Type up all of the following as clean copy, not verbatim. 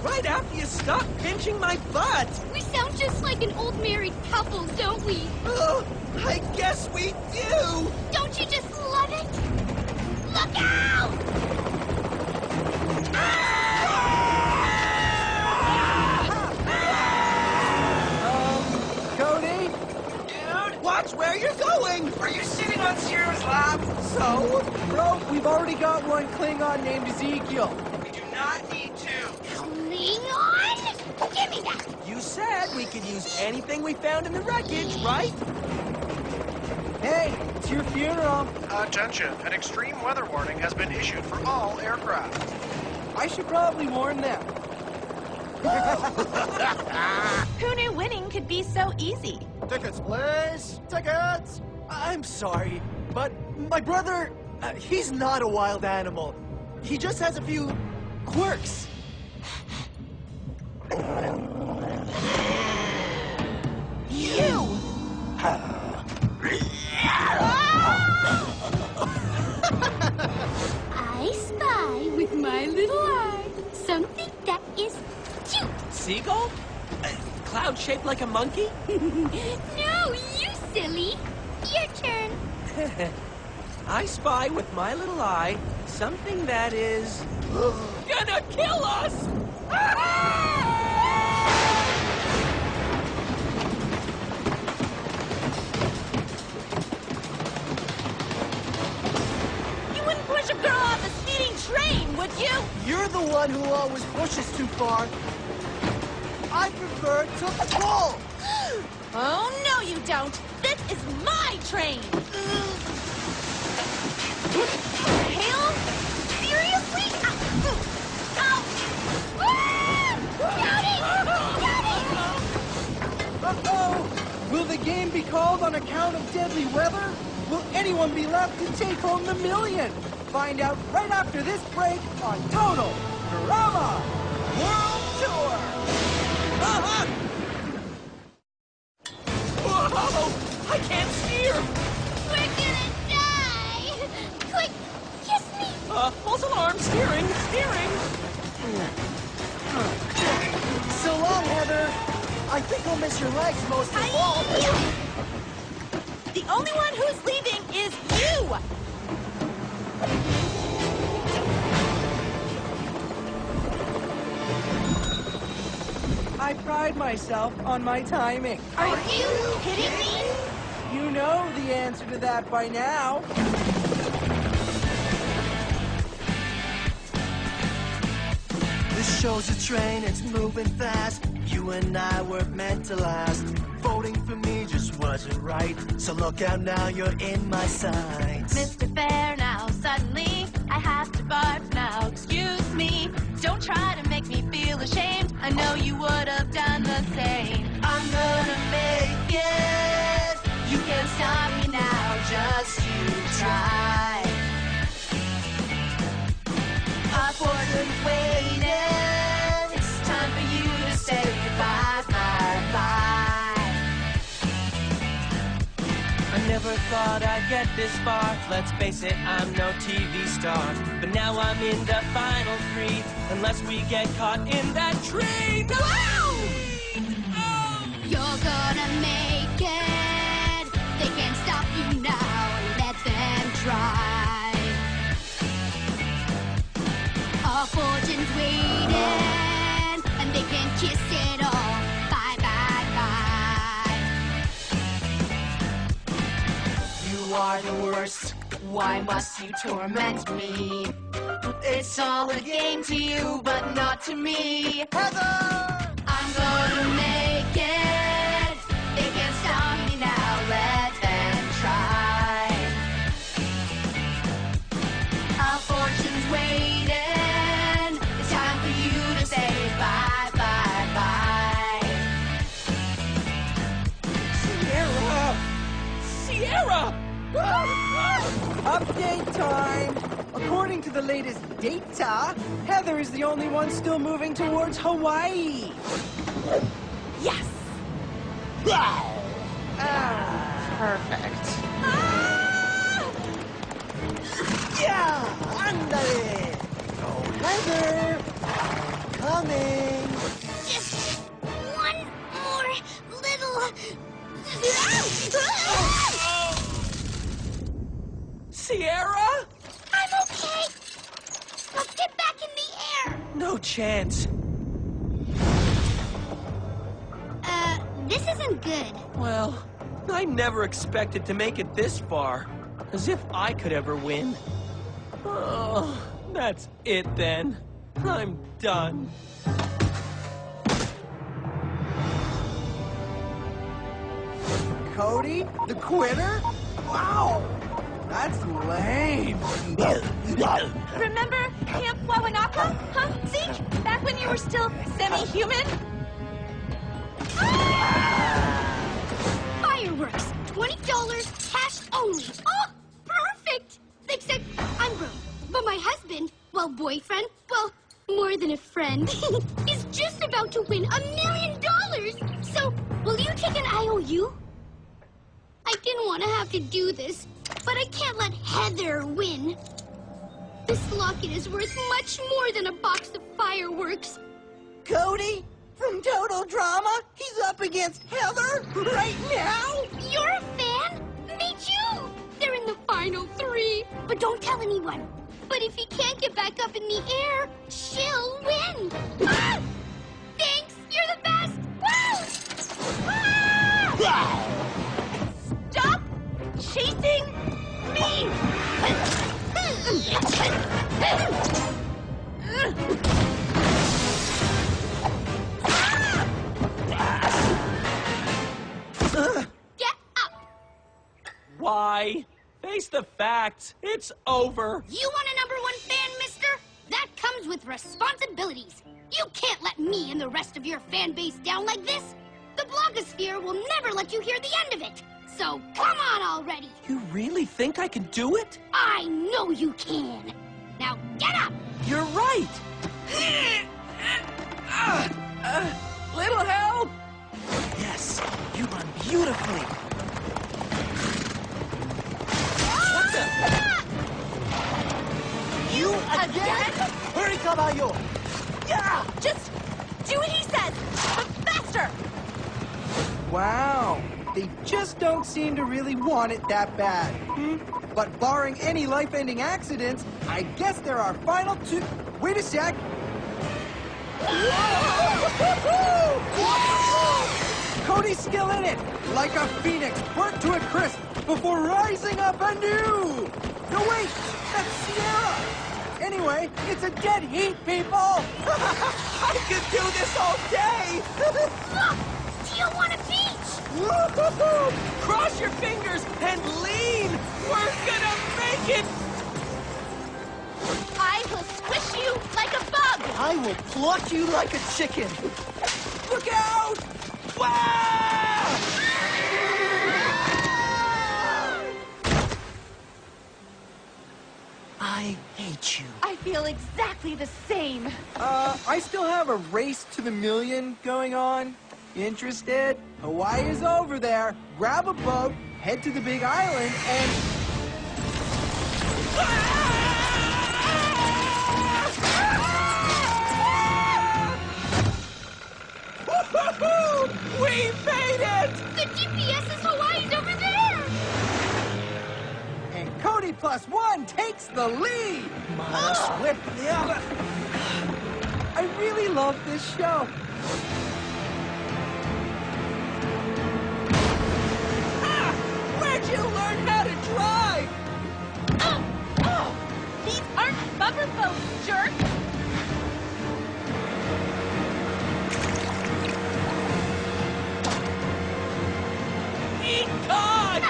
Right after you stop pinching my butt. We sound just like an old married couple, don't we? I guess we do. Don't you just love it? Look out! Cody? Dude? Watch where you're going. Are you sitting on Sierra's lap? So? Bro, we've already got one Klingon named Ezekiel. We do not need two. Klingon? Give me that! You said we could use anything we found in the wreckage, right? Hey, it's your funeral. Attention, an extreme weather warning has been issued for all aircraft. I should probably warn them. Who knew winning could be so easy? Tickets, please! Tickets! I'm sorry, but my brother, he's not a wild animal. He just has a few quirks. You! I spy with my little eye something that is cute. Seagull? Cloud shaped like a monkey? No, you silly. Your turn. I spy with my little eye something that is gonna kill us! You wouldn't push a girl off a speeding train, would you? You're the one who always pushes too far. I prefer to pull! Oh, no you don't. This is my train. Hell? Seriously? Ow! Uh-oh! Will the game be called on account of deadly weather? Will anyone be left to take home the million? Find out right after this break on Total Drama World Tour! Whoa! I can't steer! We're gonna die. Quick, kiss me. False alarm, steering! So long, Heather. I think I'll miss your legs most of all. The only one who's leaving is you! I pride myself on my timing. Are you kidding me? You know the answer to that by now. This show's a train, it's moving fast. You and I were meant to last. Voting for me just wasn't right. So look out now, you're in my sights. Mr. Fair, now suddenly I have to barf now. Excuse me, don't try to make me feel ashamed. I know you would have done the same. I'm gonna make it. You can't stop me now, just you try. Our fortune's waiting. It's time for you to say bye, bye, bye. I never thought I'd get this far. Let's face it, I'm no TV star. But now I'm in the final three. Unless we get caught in that train. Wow! You're gonna make it. They can't stop you now. Let them try. Our fortune's waiting, and they can kiss it all. Bye, bye, bye. You are the worst. Why must you torment me? It's all a game to you, but not to me. Heather! I'm gonna make it. They can't stop me now. Let them try. Our fortune's waiting. It's time for you to say bye, bye, bye. Sierra! Update time! According to the latest data, Heather is the only one still moving towards Hawaii. Yes! Perfect. Yeah! Ándale! Go, Heather! Coming! No chance. This isn't good. Well, I never expected to make it this far. As if I could ever win. Oh, that's it then. I'm done. Cody, the quitter? Wow, that's lame. Remember Camp Wawanaka? Huh, Zeke? Back when you were still semi-human? Fireworks, $20, cash only. Oh, perfect! Except I'm broke. But my husband, well, boyfriend, well, more than a friend, is just about to win $1 million. So, will you take an IOU? I didn't want to have to do this, but I can't let Heather win. This locket is worth much more than a box of fireworks. Cody, from Total Drama, he's up against Heather right now? You're a fan? Me too! They're in the final 3, but don't tell anyone. But if he can't get back up in the air, she'll win. Ah! Thanks, you're the best! Woo! Ah! Stop chasing me! Get up! Why? Face the facts. It's over. You want a #1 fan, mister? That comes with responsibilities. You can't let me and the rest of your fan base down like this. The blogosphere will never let you hear the end of it. So come on already. You really think I can do it? I know you can. Now get up! You're right. Little help. Yes, you run beautifully. What the? You again? Hurry, caballo! Yeah! Just do what he says, but faster! Wow, they just don't seem to really want it that bad. But barring any life-ending accidents, I guess there are final 2... Wait a sec! Cody's still in it, like a phoenix burnt to a crisp before rising up anew! No, wait, that's Sierra! Anyway, it's a dead heat, people! I could do this all day. Look! Tijuana Beach! Woo-hoo-hoo! Cross your fingers and lean. We're gonna make it. I will squish you like a bug! I will pluck you like a chicken. Look out! Wow! I hate you. I feel exactly the same. I still have a race to the million going on. Interested? Hawaii is over there. Grab a boat, head to the big island, and... Woo-hoo-hoo! We made it! The GPS says Hawaii's over there! And Cody +1 takes the lead! Must whip them. I really love this show. Where'd you learn how to drive? Oh! These aren't bumper boats, jerk! Eat God!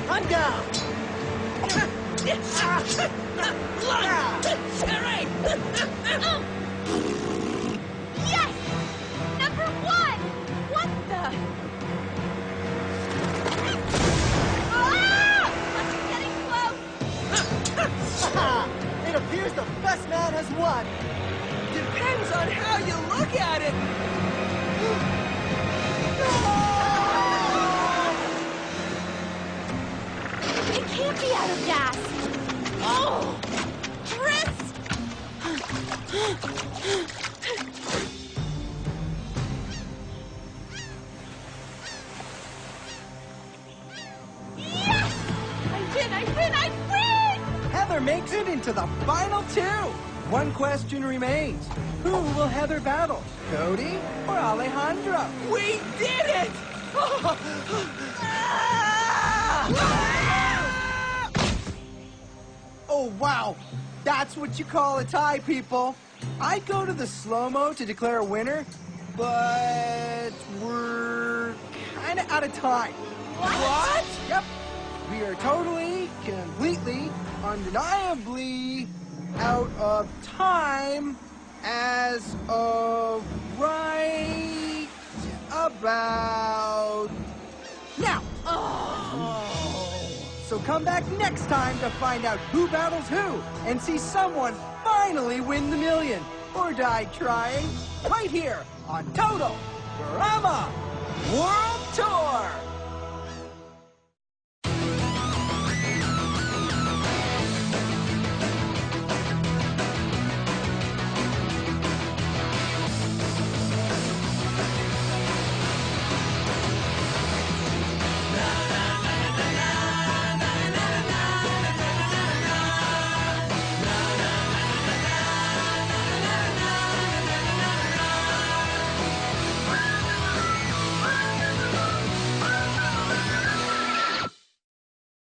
I'm down. Yes! #1! What the? Ah! I'm getting close! It appears the best man has won. Depends on how you look at it. It can't be out of gas. Oh! Chris! Yes! I win! Heather makes it into the final 2. One question remains. Who will Heather battle? Cody or Alejandro? We did it! Oh, wow. That's what you call a tie, people. I'd go to the slow-mo to declare a winner, but we're kind of out of time. What? Yep. We are totally, completely, undeniably out of time as of right about now. So come back next time to find out who battles who and see someone finally win the million or die trying right here on Total Drama World